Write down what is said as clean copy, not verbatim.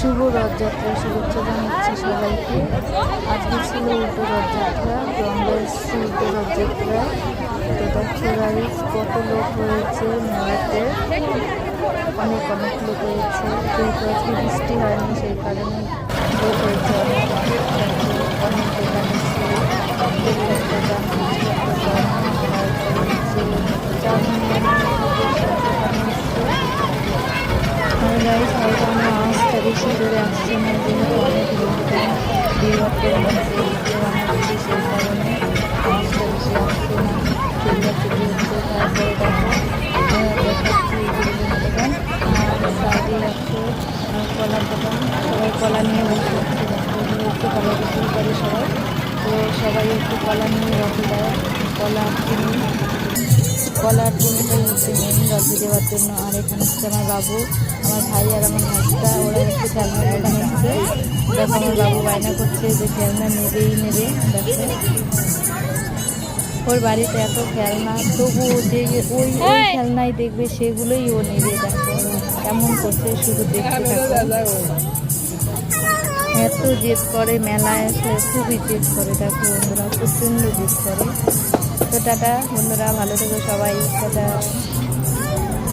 শুভ রথযাত্রার শুভেচ্ছা জানাচ্ছি সবাইকে। আজকে ছিল উল্টো রথযাত্রা, তো আমরা এসেছি উল্টো রথযাত্রা। তো দেখো গাইস কত লোক হয়েছে মেলাতে, অনেক অনেক লোক হয়েছে। যেহেতু আজকে বৃষ্টি হয়নি সেই কারণে লোক হয়েছে অনেক অনেক। অনেক দোকান এসছে, আসতে বেশি করে আসছে না, যেহেতু অনেক লোকজন বিভাগের মধ্যে কেউ বানাচ্ছে সেই কারণে আসতে বেশি আসছে না, চিল্লাচিল্লি হচ্ছে। তারপরে দেখাচ্ছি বিভিন্ন দোকান, আর সাইডে আছে কলার দোকান, সবাই কলা নিয়ে বসে হচ্ছে। এগুলো হচ্ছে কলা বিক্রি করে সবাই, তো সবাই একটু কলা নিয়ে রথে দেয়, কলা কিনি। কলার জিনিসটাই হচ্ছে মেন রথে দেওয়ার জন্য। আর এখানে হচ্ছে আমার বাবু, আমার ভাই আর আমার ভাইটা, ওরা হচ্ছে খেলনার দোকানে এসছে। দেখো আমার বাবু বায়না করছে যে খেলনা নেবেই নেবে। দেখো ওর বাড়িতে এত খেলনা, তবুও যে ওই ওই খেলনাই দেখবে সেগুলোই ও নেবে। দেখো কেমন করছে, শুধু দেখতে থাকো। এত জেদ করে, মেলায় এসে খুবই জেদ করে। দেখো বন্ধুরা প্রচণ্ড জেদ করে। তো টাটা বন্ধুরা, ভালো থেকো সবাই, টাটা।